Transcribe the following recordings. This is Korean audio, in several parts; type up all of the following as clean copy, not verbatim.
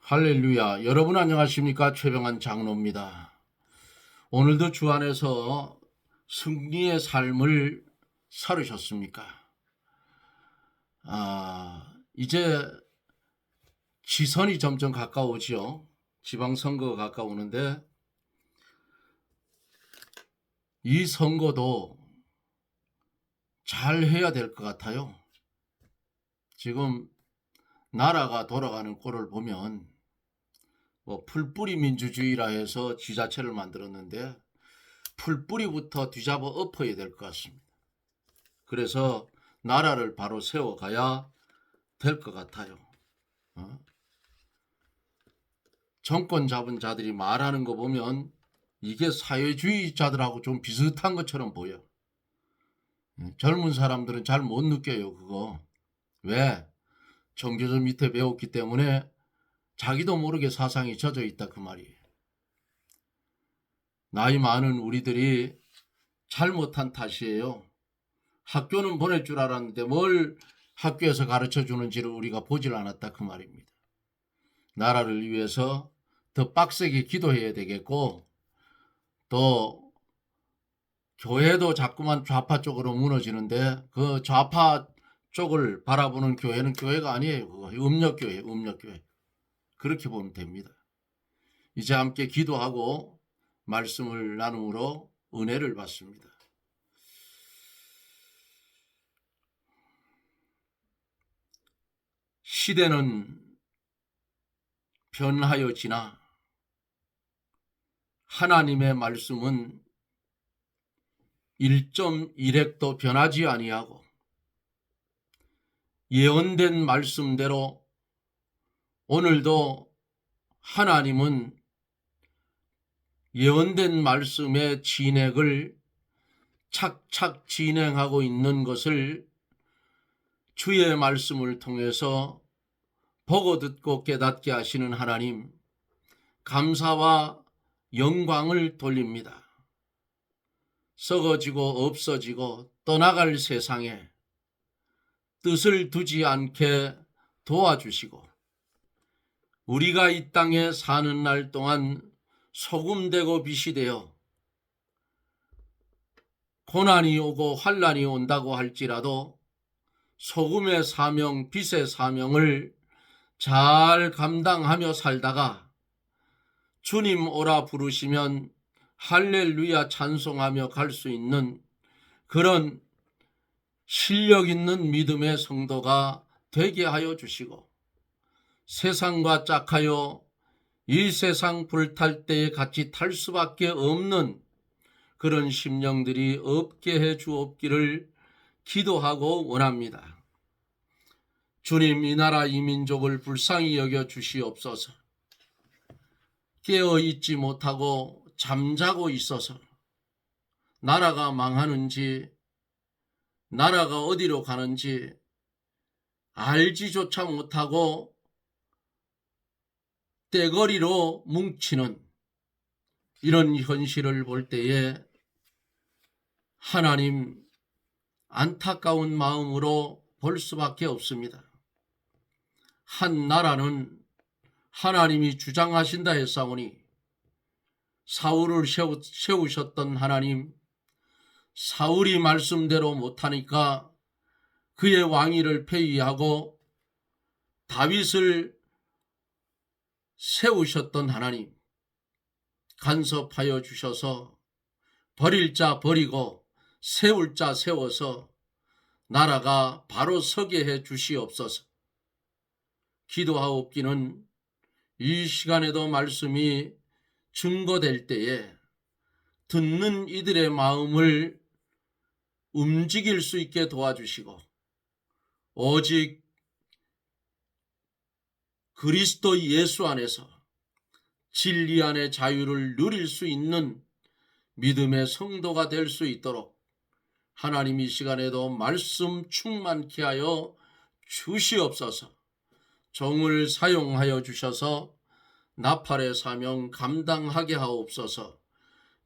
할렐루야. 여러분 안녕하십니까? 최병환 장로입니다. 오늘도 주 안에서 승리의 삶을 살으셨습니까? 이제 지선이 점점 가까워지요. 지방선거가 가까우는데 이 선거도 잘 해야 될 것 같아요. 지금 나라가 돌아가는 꼴을 보면 풀뿌리 민주주의라 해서 지자체를 만들었는데 풀뿌리부터 뒤잡아 엎어야 될 것 같습니다. 그래서 나라를 바로 세워가야 될 것 같아요. 정권 잡은 자들이 말하는 거 보면 이게 사회주의자들하고 좀 비슷한 것처럼 보여. 젊은 사람들은 잘 못 느껴요, 그거. 왜? 정교조 밑에 배웠기 때문에 자기도 모르게 사상이 젖어 있다 그 말이에요. 나이 많은 우리들이 잘못한 탓이에요. 학교는 보낼 줄 알았는데 뭘 학교에서 가르쳐 주는지를 우리가 보질 않았다 그 말입니다. 나라를 위해서 더 빡세게 기도해야 되겠고, 또 교회도 자꾸만 좌파 쪽으로 무너지는데 그 좌파 쪽을 바라보는 교회는 교회가 아니에요. 그거 음력교회, 음력교회. 그렇게 보면 됩니다. 이제 함께 기도하고 말씀을 나눔으로 은혜를 받습니다. 시대는 변하여지나 하나님의 말씀은 1.1핵도 변하지 아니하고 예언된 말씀대로 오늘도 하나님은 예언된 말씀의 진행을 착착 진행하고 있는 것을 주의 말씀을 통해서 보고 듣고 깨닫게 하시는 하나님, 감사와 영광을 돌립니다. 썩어지고 없어지고 떠나갈 세상에 뜻을 두지 않게 도와주시고 우리가 이 땅에 사는 날 동안 소금되고 빛이 되어 고난이 오고 환난이 온다고 할지라도 소금의 사명, 빛의 사명을 잘 감당하며 살다가 주님 오라 부르시면 할렐루야 찬송하며 갈 수 있는 그런 실력 있는 믿음의 성도가 되게 하여 주시고 세상과 짝하여 이 세상 불탈 때에 같이 탈 수밖에 없는 그런 심령들이 없게 해 주옵기를 기도하고 원합니다. 주님, 이 나라 이 민족을 불쌍히 여겨 주시옵소서. 깨어 있지 못하고 잠자고 있어서 나라가 망하는지 나라가 어디로 가는지 알지조차 못하고 떼거리로 뭉치는 이런 현실을 볼 때에 하나님 안타까운 마음으로 볼 수밖에 없습니다. 한 나라는 하나님이 주장하신다 했사오니 사울을 세우셨던 하나님, 사울이 말씀대로 못하니까 그의 왕위를 폐위하고 다윗을 세우셨던 하나님, 간섭하여 주셔서 버릴 자 버리고 세울 자 세워서 나라가 바로 서게 해 주시옵소서. 기도하옵기는 이 시간에도 말씀이 증거될 때에 듣는 이들의 마음을 움직일 수 있게 도와주시고 오직 그리스도 예수 안에서 진리 안의 자유를 누릴 수 있는 믿음의 성도가 될 수 있도록 하나님 이 시간에도 말씀 충만케 하여 주시옵소서. 종을 사용하여 주셔서 나팔의 사명 감당하게 하옵소서.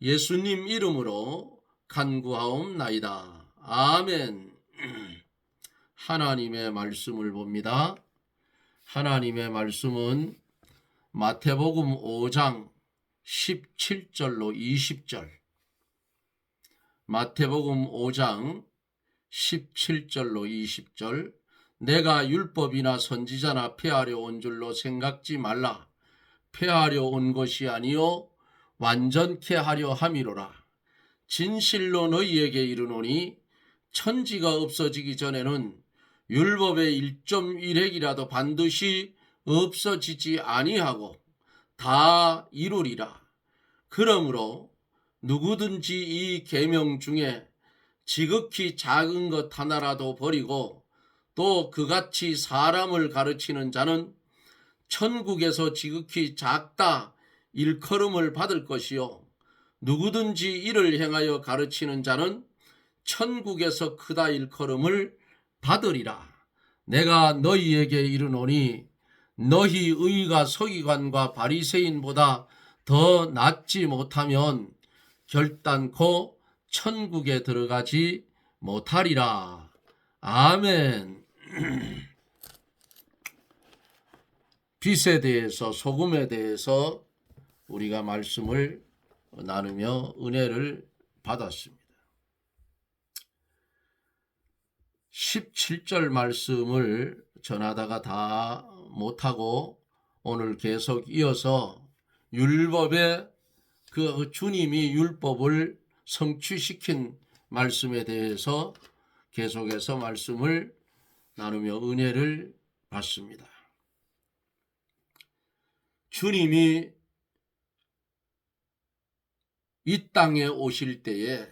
예수님 이름으로 간구하옵나이다. 아멘. 하나님의 말씀을 봅니다. 하나님의 말씀은 마태복음 5장 17절로 20절. 마태복음 5장 17절로 20절. 내가 율법이나 선지자나 폐하려 온 줄로 생각지 말라. 폐하려 온 것이 아니요 완전케 하려 함이로라. 진실로 너희에게 이르노니 천지가 없어지기 전에는 율법의 1.1획이라도 반드시 없어지지 아니하고 다 이루리라. 그러므로 누구든지 이 계명 중에 지극히 작은 것 하나라도 버리고 또 그같이 사람을 가르치는 자는 천국에서 지극히 작다 일컬음을 받을 것이요 누구든지 이를 행하여 가르치는 자는 천국에서 크다 일컬음을 받으리라. 내가 너희에게 이르노니 너희 의가 서기관과 바리새인보다 더 낫지 못하면 결단코 천국에 들어가지 못하리라. 아멘. 빛에 대해서, 소금에 대해서 우리가 말씀을 나누며 은혜를 받았습니다. 17절 말씀을 전하다가 다 못하고 오늘 계속 이어서 율법의 그 주님이 율법을 성취시킨 말씀에 대해서 계속해서 말씀을 나누며 은혜를 받습니다. 주님이 이 땅에 오실 때에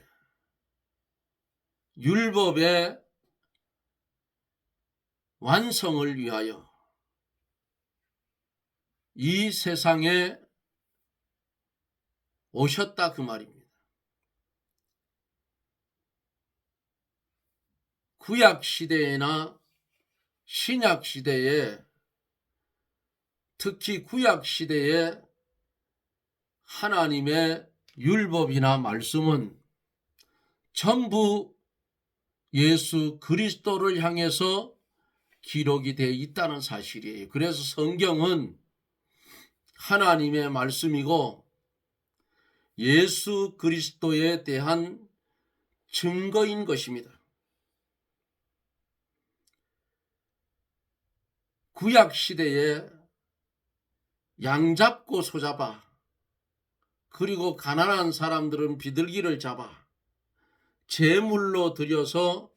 율법의 완성을 위하여 이 세상에 오셨다 그 말입니다. 구약 시대에나 신약 시대에, 특히 구약 시대에 하나님의 율법이나 말씀은 전부 예수 그리스도를 향해서 기록이 되어 있다는 사실이에요. 그래서 성경은 하나님의 말씀이고 예수 그리스도에 대한 증거인 것입니다. 구약 시대에 양 잡고 소 잡아, 그리고 가난한 사람들은 비둘기를 잡아 제물로 드려서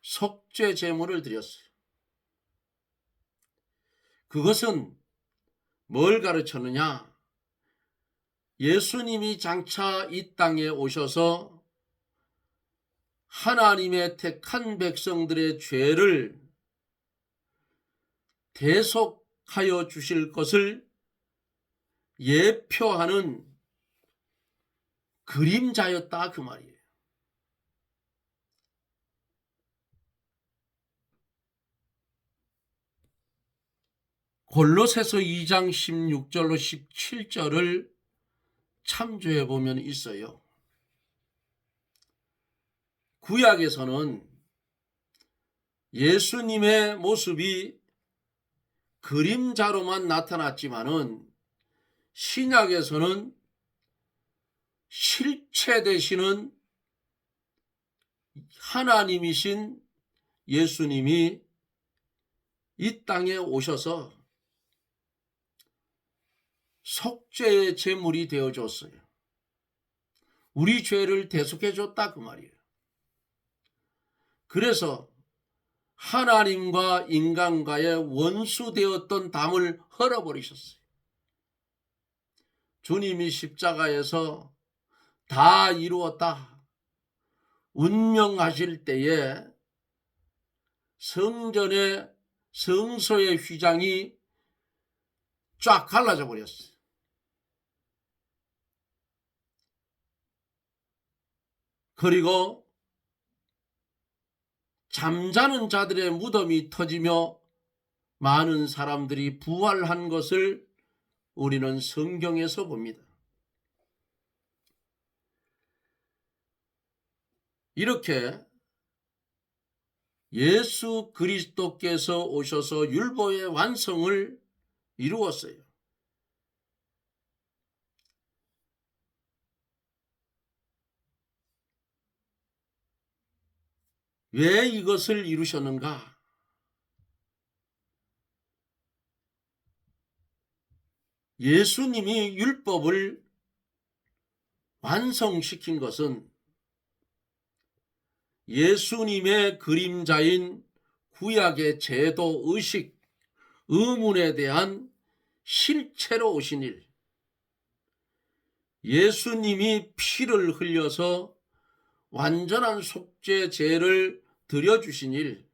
속죄 제물을 드렸어요. 그것은 뭘 가르쳤느냐? 예수님이 장차 이 땅에 오셔서 하나님의 택한 백성들의 죄를 대속하여 주실 것을 예표하는 그림자였다 그 말이에요. 골로새서 2장 16절로 17절을 참조해 보면 있어요. 구약에서는 예수님의 모습이 그림자로만 나타났지만은 신약에서는 실체 되시는 하나님이신 예수님이 이 땅에 오셔서 속죄의 제물이 되어줬어요. 우리 죄를 대속해줬다 그 말이에요. 그래서 하나님과 인간과의 원수되었던 담을 헐어버리셨어요. 주님이 십자가에서 다 이루었다 운명하실 때에 성전의 성소의 휘장이 쫙 갈라져 버렸어요. 그리고 잠자는 자들의 무덤이 터지며 많은 사람들이 부활한 것을 우리는 성경에서 봅니다. 이렇게 예수 그리스도께서 오셔서 율법의 완성을 이루었어요. 왜 이것을 이루셨는가? 예수님이 율법을 완성시킨 것은 예수님의 그림자인 구약의 제도, 의식, 의문에 대한 실체로 오신 일, 예수님이 피를 흘려서 완전한 속죄 제를 드려주신 일,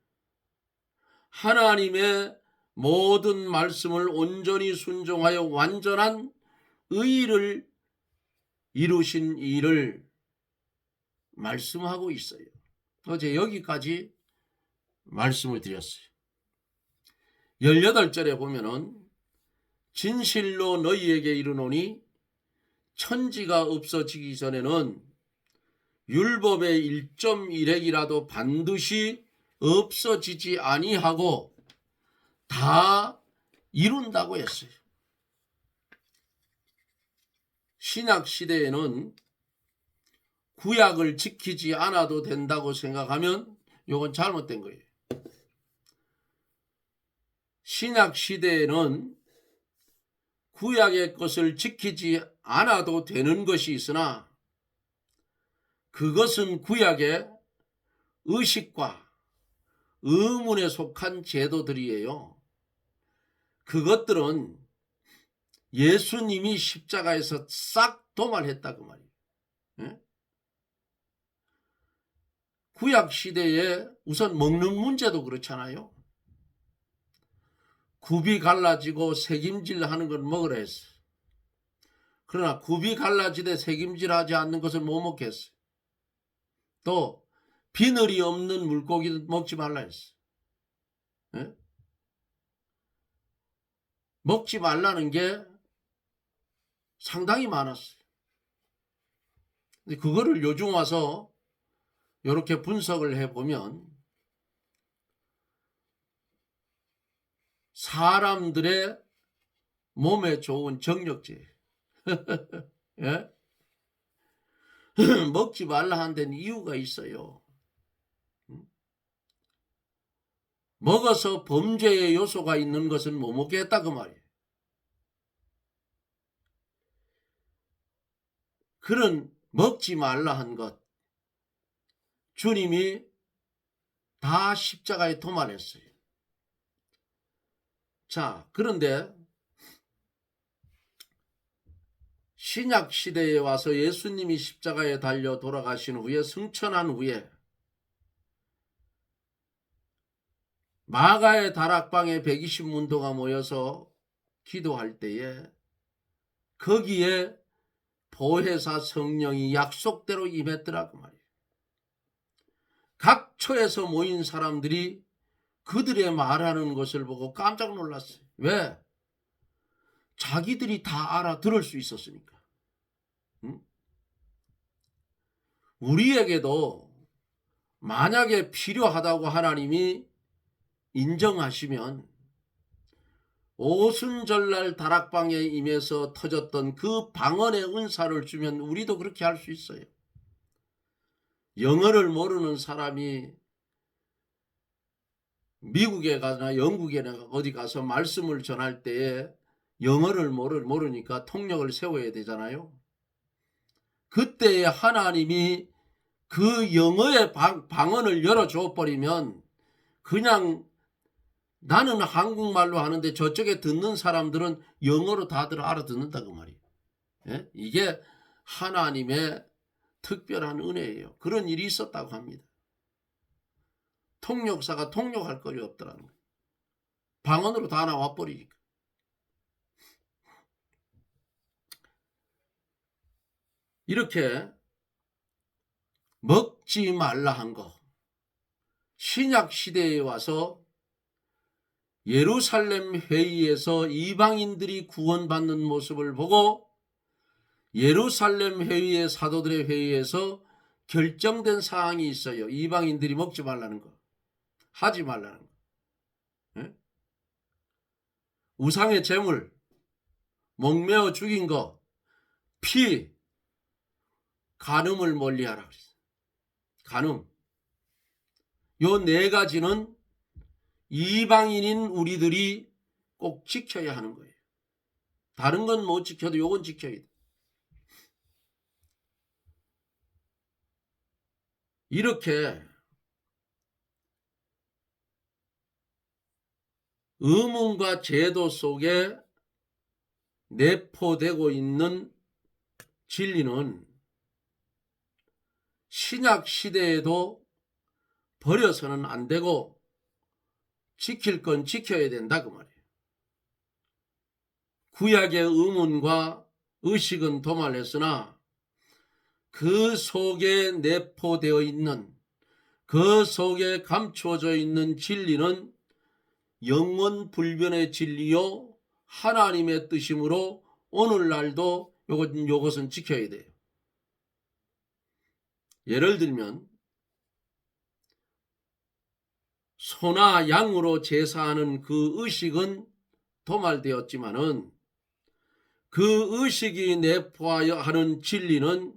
하나님의 모든 말씀을 온전히 순종하여 완전한 의를 이루신 일을 말씀하고 있어요. 어제 여기까지 말씀을 드렸어요. 18절에 보면은 진실로 너희에게 이르노니 천지가 없어지기 전에는 율법의 1.1획이라도 반드시 없어지지 아니하고 다 이룬다고 했어요. 신약 시대에는 구약을 지키지 않아도 된다고 생각하면 이건 잘못된 거예요. 신약 시대에는 구약의 것을 지키지 않아도 되는 것이 있으나 그것은 구약의 의식과 의문에 속한 제도들이에요. 그것들은 예수님이 십자가에서 싹 도말했다 그 말이에요. 예? 구약 시대에 우선 먹는 문제도 그렇잖아요. 굽이 갈라지고 새김질하는 건 먹으라 했어. 그러나 굽이 갈라지되 새김질하지 않는 것을 못 먹겠어. 또 비늘이 없는 물고기도 먹지 말라 했어. 예? 먹지 말라는 게 상당히 많았어요. 근데 그거를 요즘 와서 이렇게 분석을 해보면 사람들의 몸에 좋은 정력제 예? 먹지 말라 한 데는 이유가 있어요. 먹어서 범죄의 요소가 있는 것은 못 먹겠다 그 말이에요. 그런 먹지 말라 한 것 주님이 다 십자가에 도말했어요. 자, 그런데 신약 시대에 와서 예수님이 십자가에 달려 돌아가신 후에 승천한 후에 마가의 다락방에 120문도가 모여서 기도할 때에 거기에 보혜사 성령이 약속대로 임했더라고 말이에요. 각 처에서 모인 사람들이 그들의 말하는 것을 보고 깜짝 놀랐어요. 왜? 자기들이 다 알아들을 수 있었으니까. 응? 우리에게도 만약에 필요하다고 하나님이 인정하시면 오순절날 다락방에 임해서 터졌던 그 방언의 은사를 주면 우리도 그렇게 할 수 있어요. 영어를 모르는 사람이 미국에 가거나 영국에 어디 가서 말씀을 전할 때에 영어를 모르니까 통역을 세워야 되잖아요. 그때에 하나님이 그 영어의 방언을 열어줘 버리면 그냥 나는 한국말로 하는데 저쪽에 듣는 사람들은 영어로 다들 알아듣는다 그 말이에요. 예? 이게 하나님의 특별한 은혜예요. 그런 일이 있었다고 합니다. 통역사가 통역할 거리 없더라는 거예요. 방언으로 다 나와 버리니까. 이렇게 먹지 말라 한 거. 신약 시대에 와서 예루살렘 회의에서 이방인들이 구원받는 모습을 보고 예루살렘 회의의 사도들의 회의에서 결정된 사항이 있어요. 이방인들이 먹지 말라는 거. 하지 말라는 거. 예? 우상의 제물, 목매어 죽인 거, 피, 간음을 멀리하라 그랬어요. 간음. 요 네 가지는 이방인인 우리들이 꼭 지켜야 하는 거예요. 다른 건 못 지켜도 요건 지켜야 돼. 이렇게 의문과 제도 속에 내포되고 있는 진리는 신약 시대에도 버려서는 안 되고 지킬 건 지켜야 된다 그 말이에요. 구약의 의문과 의식은 도말했으나 그 속에 내포되어 있는, 그 속에 감추어져 있는 진리는 영원 불변의 진리요 하나님의 뜻이므로 오늘날도 요것은 지켜야 돼요. 예를 들면 소나 양으로 제사하는 그 의식은 도말되었지만은 그 의식이 내포하여 하는 진리는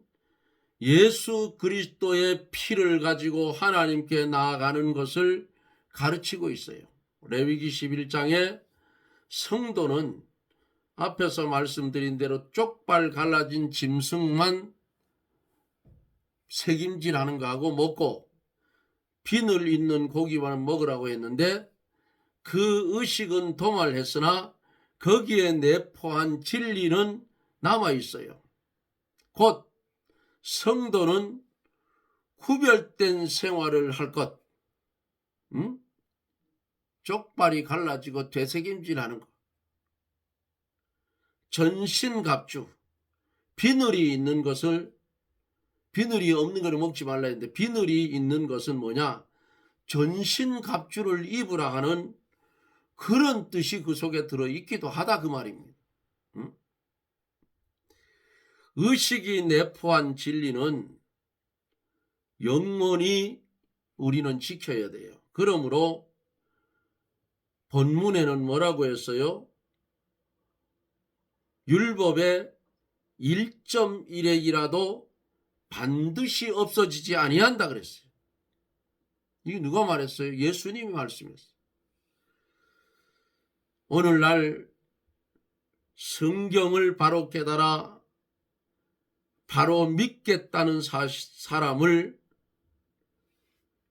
예수 그리스도의 피를 가지고 하나님께 나아가는 것을 가르치고 있어요. 레위기 11장에 성도는 앞에서 말씀드린 대로 쪽발 갈라진 짐승만 새김질하는 거하고 먹고 비늘 있는 고기만 먹으라고 했는데 그 의식은 도말했으나 거기에 내포한 진리는 남아있어요. 곧 성도는 구별된 생활을 할 것, 쪽발이 갈라지고 되새김질하는 것, 전신갑주, 비늘이 있는 것을, 비늘이 없는 것을 먹지 말라 했는데 비늘이 있는 것은 뭐냐? 전신갑주를 입으라 하는 그런 뜻이 그 속에 들어있기도 하다 그 말입니다. 의식이 내포한 진리는 영원히 우리는 지켜야 돼요. 그러므로 본문에는 뭐라고 했어요? 율법의 1.1핵이라도 반드시 없어지지 아니한다 그랬어요. 이게 누가 말했어요? 예수님이 말씀했어요. 오늘날 성경을 바로 깨달아 바로 믿겠다는 사람을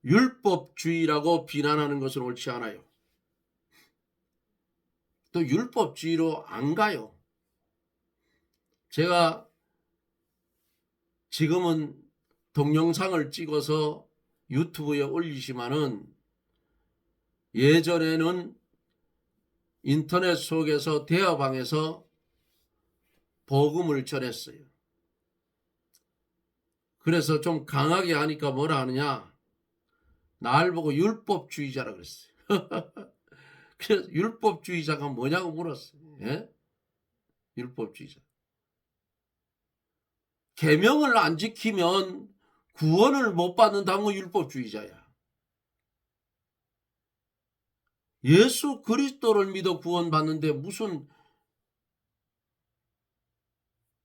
율법주의라고 비난하는 것은 옳지 않아요. 또 율법주의로 안 가요. 제가 지금은 동영상을 찍어서 유튜브에 올리지만은 예전에는 인터넷 속에서 대화방에서 복음을 전했어요. 그래서 좀 강하게 하니까 뭐라 하느냐? 날 보고 율법주의자라 그랬어요. 그래서 율법주의자가 뭐냐고 물었어요. 예? 율법주의자. 계명을 안 지키면 구원을 못 받는다면 율법주의자야. 예수 그리스도를 믿어 구원받는데 무슨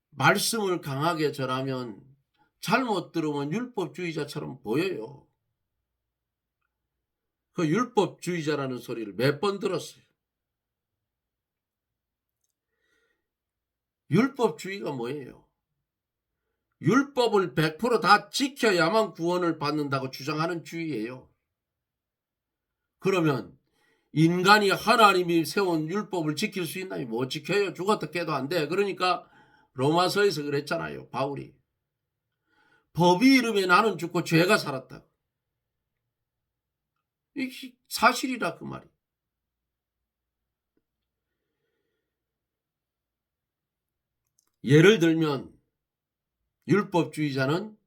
말씀을 강하게 전하면 잘못 들으면 율법주의자처럼 보여요. 그 율법주의자라는 소리를 몇 번 들었어요. 율법주의가 뭐예요? 율법을 100% 지켜야만 구원을 받는다고 주장하는 주의예요. 그러면 인간이 하나님이 세운 율법을 지킬 수 있나요? 못 지켜요. 죽었다 깨도 안 돼. 그러니까 로마서에서 그랬잖아요. 바울이. 법이 이름에 나는 죽고 죄가 살았다. 이게 사실이라 그 말이. 예를 들면 율법주의자는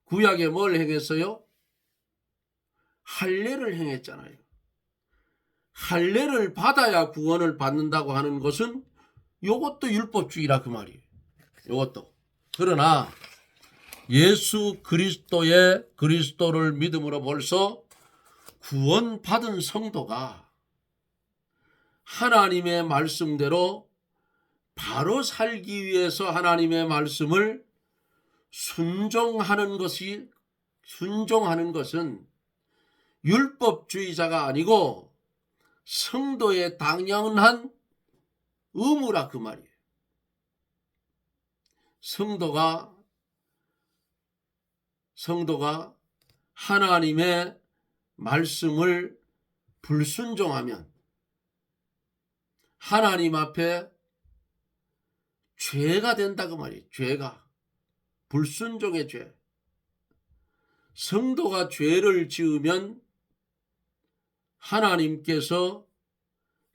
구약에 뭘 행했어요? 할례를 행했잖아요. 할례를 받아야 구원을 받는다고 하는 것은 이것도 율법주의라 그 말이에요. 이것도. 그러나 예수 그리스도를 믿음으로 벌써 구원받은 성도가 하나님의 말씀대로 바로 살기 위해서 하나님의 말씀을 순종하는 것은 율법주의자가 아니고 성도의 당연한 의무라 그 말이에요. 성도가 하나님의 말씀을 불순종하면 하나님 앞에 죄가 된다 그 말이에요. 죄가. 불순종의 죄. 성도가 죄를 지으면 하나님께서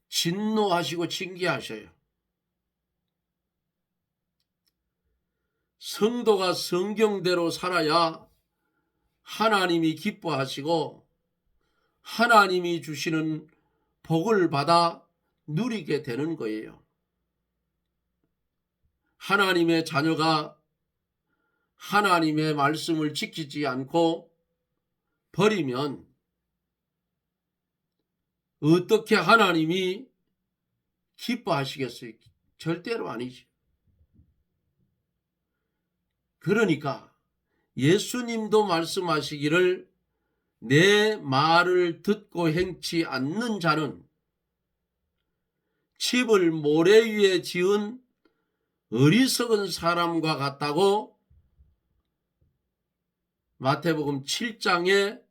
진노하시고 징계하셔요. 성도가 성경대로 살아야 하나님이 기뻐하시고 하나님이 주시는 복을 받아 누리게 되는 거예요. 하나님의 자녀가 하나님의 말씀을 지키지 않고 버리면 어떻게 하나님이 기뻐하시겠어요? 절대로 아니지. 그러니까 예수님도 말씀하시기를 내 말을 듣고 행치 않는 자는 집을 모래 위에 지은 어리석은 사람과 같다고 마태복음 7장에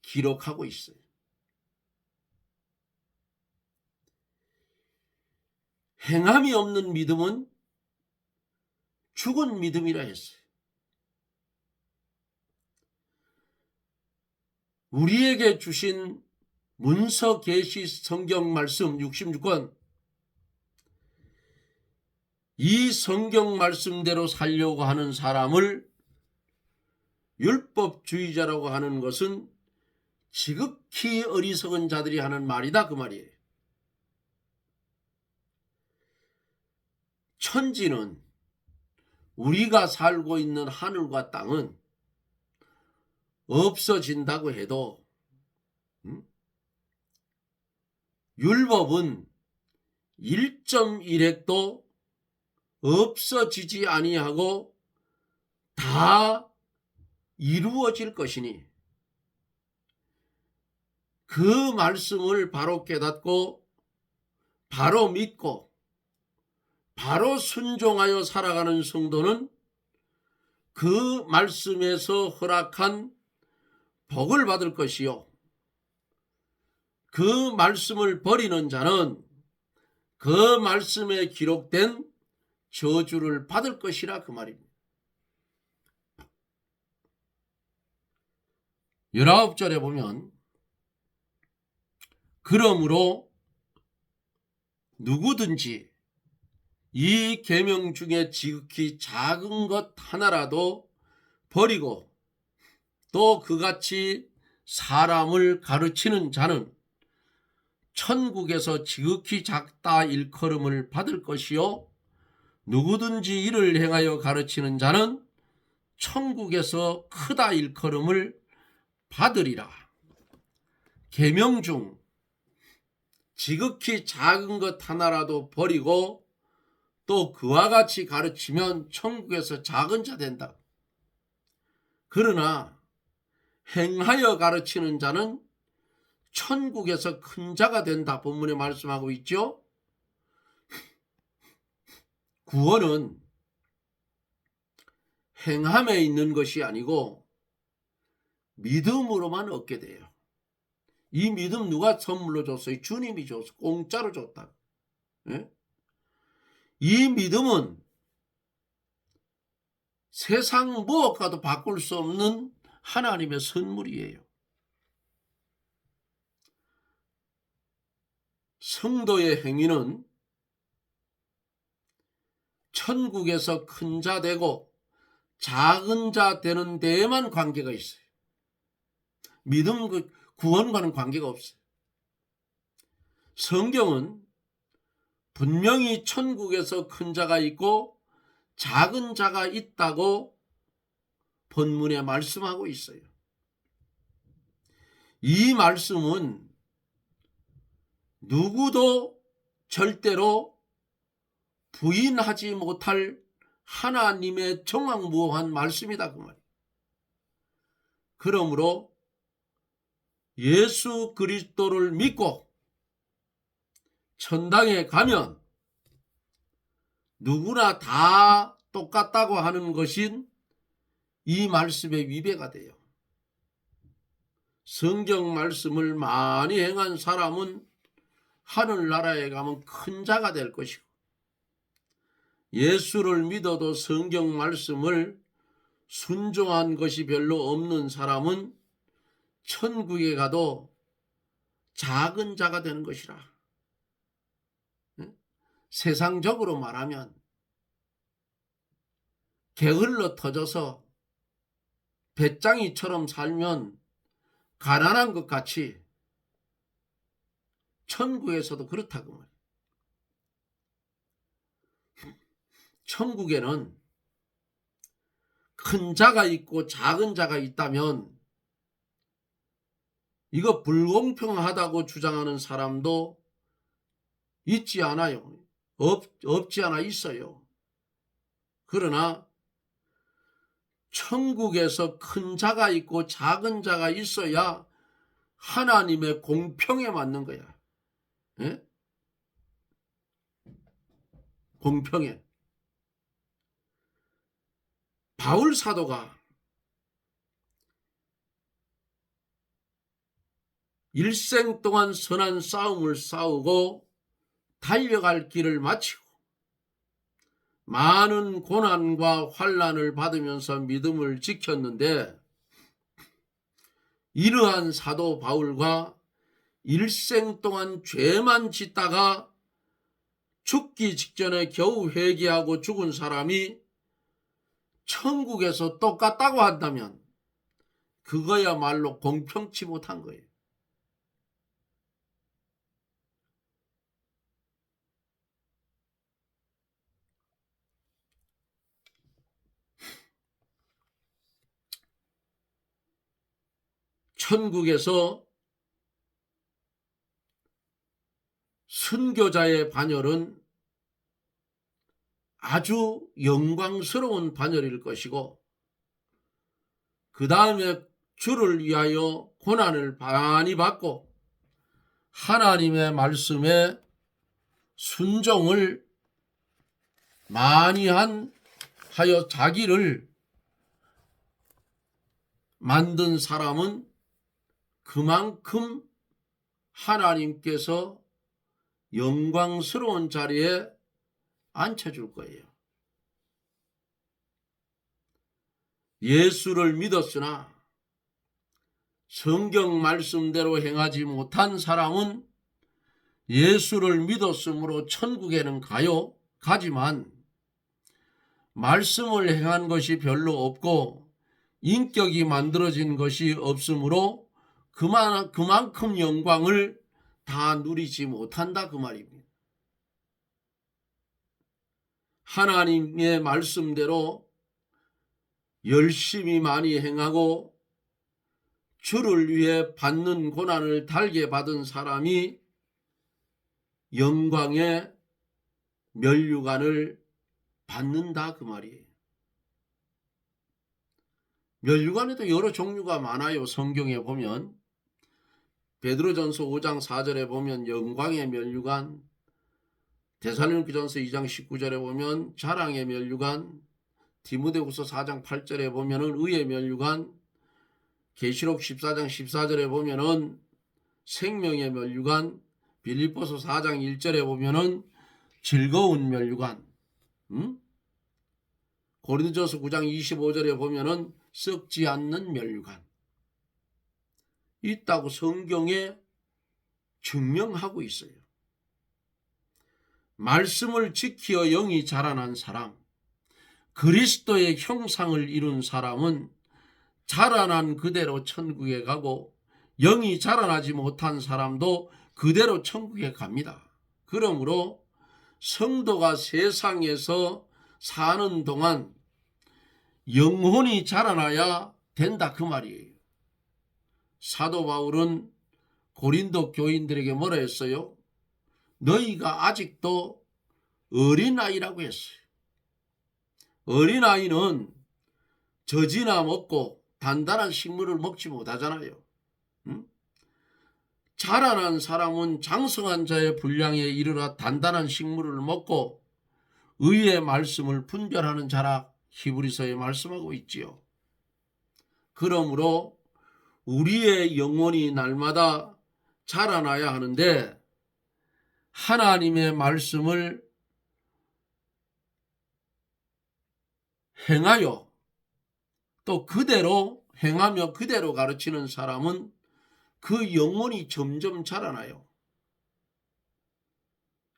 기록하고 있어요. 행함이 없는 믿음은 죽은 믿음이라 했어요. 우리에게 주신 문서 계시 성경 말씀 66권, 이 성경 말씀대로 살려고 하는 사람을 율법주의자라고 하는 것은 지극히 어리석은 자들이 하는 말이다 그 말이에요. 천지는, 우리가 살고 있는 하늘과 땅은 없어진다고 해도 율법은 1.1획도 없어지지 아니하고 다 이루어질 것이니 그 말씀을 바로 깨닫고 바로 믿고 바로 순종하여 살아가는 성도는 그 말씀에서 허락한 복을 받을 것이요, 그 말씀을 버리는 자는 그 말씀에 기록된 저주를 받을 것이라 그 말입니다. 19절에 보면 그러므로 누구든지 이 계명 중에 지극히 작은 것 하나라도 버리고 또 그같이 사람을 가르치는 자는 천국에서 지극히 작다 일컬음을 받을 것이요, 누구든지 이를 행하여 가르치는 자는 천국에서 크다 일컬음을 받으리라. 계명 중 지극히 작은 것 하나라도 버리고 또 그와 같이 가르치면 천국에서 작은 자 된다. 그러나 행하여 가르치는 자는 천국에서 큰 자가 된다. 본문에 말씀하고 있죠. 구원은 행함에 있는 것이 아니고 믿음으로만 얻게 돼요. 이 믿음 누가 선물로 줬어요? 주님이 줬어. 공짜로 줬다. 예? 이 믿음은 세상 무엇과도 바꿀 수 없는 하나님의 선물이에요. 성도의 행위는 천국에서 큰 자 되고 작은 자 되는 데에만 관계가 있어요. 믿음, 구원과는 관계가 없어요. 성경은 분명히 천국에서 큰 자가 있고 작은 자가 있다고 본문에 말씀하고 있어요. 이 말씀은 누구도 절대로 부인하지 못할 하나님의 정확무어한 말씀이다 그 말이에요. 그러므로 예수 그리스도를 믿고 천당에 가면 누구나 다 똑같다고 하는 것인 이 말씀에 위배가 돼요. 성경 말씀을 많이 행한 사람은 하늘나라에 가면 큰 자가 될 것이고, 예수를 믿어도 성경 말씀을 순종한 것이 별로 없는 사람은 천국에 가도 작은 자가 되는 것이라. 세상적으로 말하면 게을러 터져서 배짱이처럼 살면 가난한 것 같이 천국에서도 그렇다고 말이에요. 천국에는 큰 자가 있고 작은 자가 있다면 이거 불공평하다고 주장하는 사람도 있지 않아요. 없지 않아 있어요. 그러나 천국에서 큰 자가 있고 작은 자가 있어야 하나님의 공평에 맞는 거야. 예? 공평해. 바울 사도가 일생 동안 선한 싸움을 싸우고 달려갈 길을 마치고 많은 고난과 환난을 받으면서 믿음을 지켰는데, 이러한 사도 바울과 일생 동안 죄만 짓다가 죽기 직전에 겨우 회개하고 죽은 사람이 천국에서 똑같다고 한다면 그거야말로 공평치 못한 거예요. 천국에서 순교자의 반열은 아주 영광스러운 반열일 것이고, 그 다음에 주를 위하여 고난을 많이 받고 하나님의 말씀에 순종을 많이 하여 자기를 만든 사람은 그만큼 하나님께서 영광스러운 자리에 앉혀줄 거예요. 예수를 믿었으나 성경 말씀대로 행하지 못한 사람은 예수를 믿었으므로 천국에는 가지만 말씀을 행한 것이 별로 없고 인격이 만들어진 것이 없으므로 그만큼 영광을 다 누리지 못한다 그 말입니다. 하나님의 말씀대로 열심히 많이 행하고 주를 위해 받는 고난을 달게 받은 사람이 영광의 면류관을 받는다 그 말이에요. 면류관에도 여러 종류가 많아요. 성경에 보면 베드로전서 5장 4절에 보면 영광의 면류관, 데살로니가전서 2장 19절에 보면 자랑의 면류관, 디모데후서 4장 8절에 보면은 의의 면류관, 계시록 14장 14절에 보면은 생명의 면류관, 빌립보서 4장 1절에 보면은 즐거운 면류관, 고린도전서 9장 25절에 보면은 썩지 않는 면류관 있다고 성경에 증명하고 있어요. 말씀을 지키어 영이 자라난 사람, 그리스도의 형상을 이룬 사람은 자라난 그대로 천국에 가고 영이 자라나지 못한 사람도 그대로 천국에 갑니다. 그러므로 성도가 세상에서 사는 동안 영혼이 자라나야 된다 그 말이에요. 사도 바울은 고린도 교인들에게 뭐라 했어요? 너희가 아직도 어린아이라고 했어요. 어린아이는 젖이나 먹고 단단한 식물을 먹지 못하잖아요. 자라난 사람은 장성한 자의 분량에 이르러 단단한 식물을 먹고 의의 말씀을 분별하는 자라 히브리서에 말씀하고 있지요. 그러므로 우리의 영혼이 날마다 자라나야 하는데 하나님의 말씀을 행하여 또 그대로 행하며 그대로 가르치는 사람은 그 영혼이 점점 자라나요.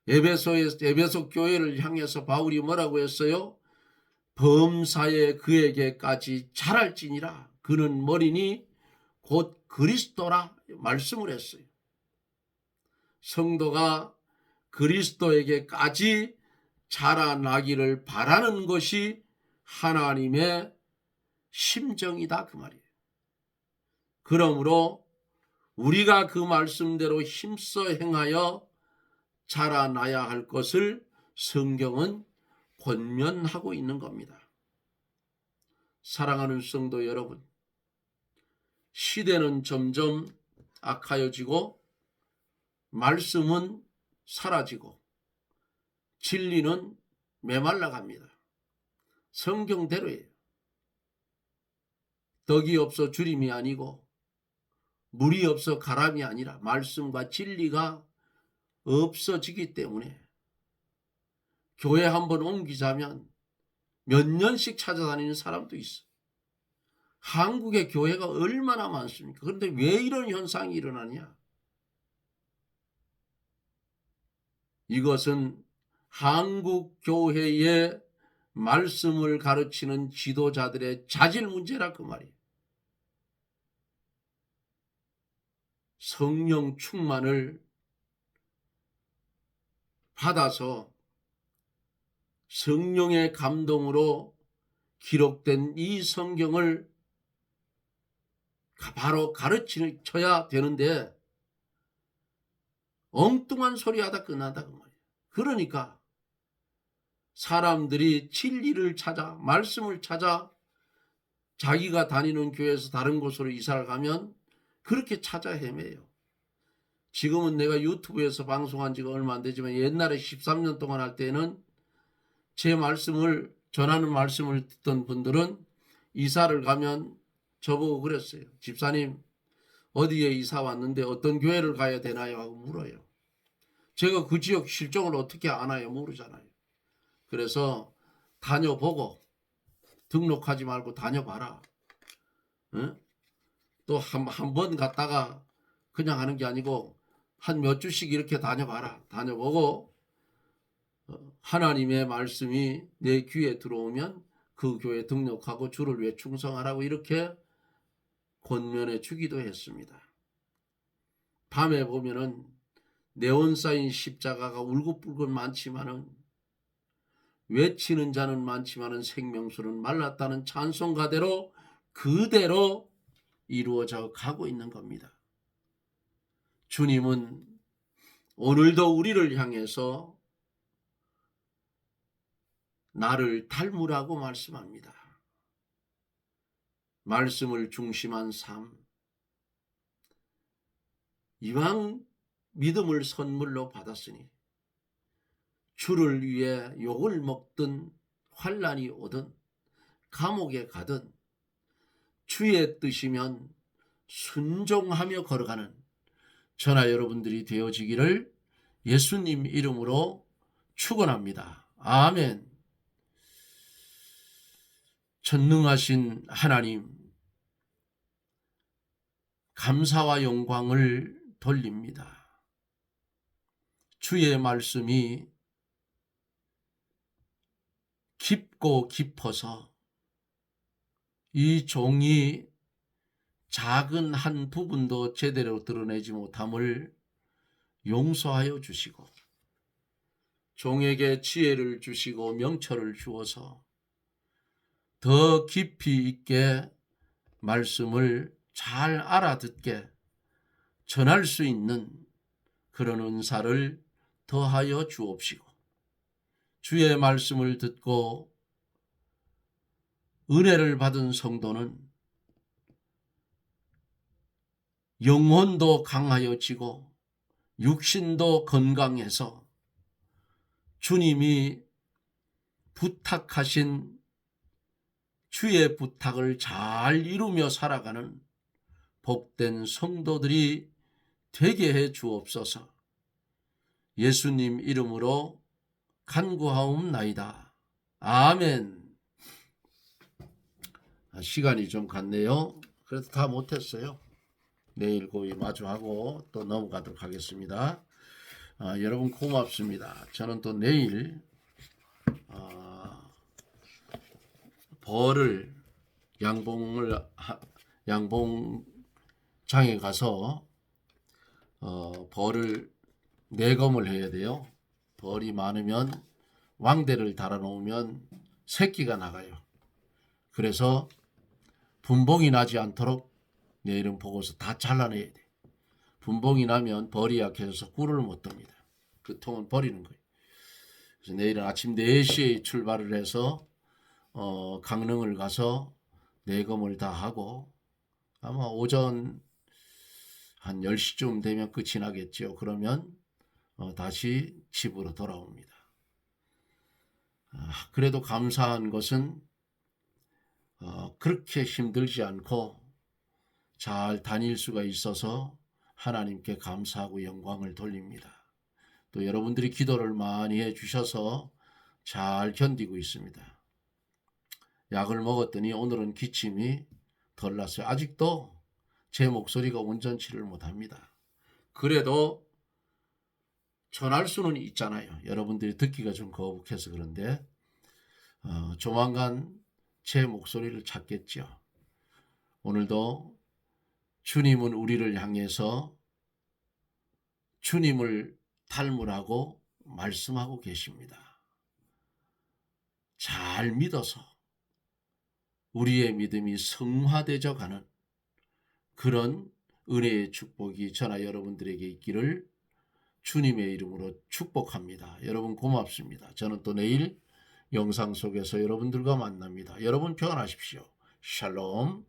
에베소 교회를 향해서 바울이 뭐라고 했어요? 범사에 그에게까지 자랄지니라. 그는 머리니 곧 그리스도라 말씀을 했어요. 성도가 그리스도에게까지 자라나기를 바라는 것이 하나님의 심정이다 그 말이에요. 그러므로 우리가 그 말씀대로 힘써 행하여 자라나야 할 것을 성경은 권면하고 있는 겁니다. 사랑하는 성도 여러분, 시대는 점점 악하여지고 말씀은 사라지고 진리는 메말라갑니다. 성경대로예요. 덕이 없어 주림이 아니고 물이 없어 가람이 아니라 말씀과 진리가 없어지기 때문에 교회 한번 옮기자면 몇 년씩 찾아다니는 사람도 있어. 한국의 교회가 얼마나 많습니까? 그런데 왜 이런 현상이 일어나냐? 이것은 한국 교회의 말씀을 가르치는 지도자들의 자질 문제라 그 말이에요. 성령 충만을 받아서 성령의 감동으로 기록된 이 성경을 바로 가르쳐야 되는데 엉뚱한 소리 하다 끝난다 그 말이에요. 그러니까 사람들이 진리를 찾아 말씀을 찾아 자기가 다니는 교회에서 다른 곳으로 이사를 가면 그렇게 찾아 헤매요. 지금은 내가 유튜브에서 방송한 지가 얼마 안 되지만 옛날에 13년 동안 할 때는 제 말씀을 전하는 말씀을 듣던 분들은 이사를 가면 저보고 그랬어요. 집사님 어디에 이사 왔는데 어떤 교회를 가야 되나요? 하고 물어요. 제가 그 지역 실정을 어떻게 아나요? 모르잖아요. 그래서 다녀보고 등록하지 말고 다녀봐라. 응? 또 한 번 갔다가 그냥 하는 게 아니고 한 몇 주씩 이렇게 다녀봐라. 다녀보고 하나님의 말씀이 내 귀에 들어오면 그 교회 등록하고 주를 위해 충성하라고 이렇게 권면해 주기도 했습니다. 밤에 보면은 네온 쌓인 십자가가 울긋불긋 많지만은 외치는 자는 많지만은 생명수는 말랐다는 찬송가대로 그대로 이루어져 가고 있는 겁니다. 주님은 오늘도 우리를 향해서 나를 닮으라고 말씀합니다. 말씀을 중심한 삶, 이왕 믿음을 선물로 받았으니 주를 위해 욕을 먹든 환난이 오든 감옥에 가든 주의 뜻이면 순종하며 걸어가는 저나 여러분들이 되어지기를 예수님 이름으로 축원합니다. 아멘. 전능하신 하나님, 감사와 영광을 돌립니다. 주의 말씀이 깊고 깊어서 이 종이 작은 한 부분도 제대로 드러내지 못함을 용서하여 주시고 종에게 지혜를 주시고 명철을 주어서 더 깊이 있게 말씀을 잘 알아듣게 전할 수 있는 그런 은사를 더하여 주옵시고 주의 말씀을 듣고 은혜를 받은 성도는 영혼도 강하여지고 육신도 건강해서 주님이 부탁하신 주의 부탁을 잘 이루며 살아가는 복된 성도들이 되게 해 주옵소서. 예수님 이름으로 간구하옵나이다. 아멘. 시간이 좀 갔네요. 그래도 다 못했어요. 내일 거의 마주하고 또 넘어가도록 하겠습니다. 여러분 고맙습니다. 저는 또 내일 벌을 양봉장에 가서 벌을 내검을 해야 돼요. 벌이 많으면 왕대를 달아놓으면 새끼가 나가요. 그래서 분봉이 나지 않도록 내일은 보고서 다 잘라내야 돼. 분봉이 나면 벌이 약해져서 꿀을 못 듭니다. 그 통은 버리는 거예요. 그래서 내일은 아침 4시에 출발을 해서 강릉을 가서 내검을 다 하고 아마 오전 한 10시쯤 되면 끝이 나겠죠. 그러면 다시 집으로 돌아옵니다. 그래도 감사한 것은 그렇게 힘들지 않고 잘 다닐 수가 있어서 하나님께 감사하고 영광을 돌립니다. 또 여러분들이 기도를 많이 해주셔서 잘 견디고 있습니다. 약을 먹었더니 오늘은 기침이 덜 났어요. 아직도 제 목소리가 온전치를 못합니다. 그래도 전할 수는 있잖아요. 여러분들이 듣기가 좀 거북해서 그런데 조만간 제 목소리를 찾겠죠. 오늘도 주님은 우리를 향해서 주님을 닮으라고 말씀하고 계십니다. 잘 믿어서 우리의 믿음이 성화되어 가는 그런 은혜의 축복이 저나 여러분들에게 있기를 주님의 이름으로 축복합니다. 여러분 고맙습니다. 저는 또 내일 영상 속에서 여러분들과 만납니다. 여러분 평안하십시오. 샬롬.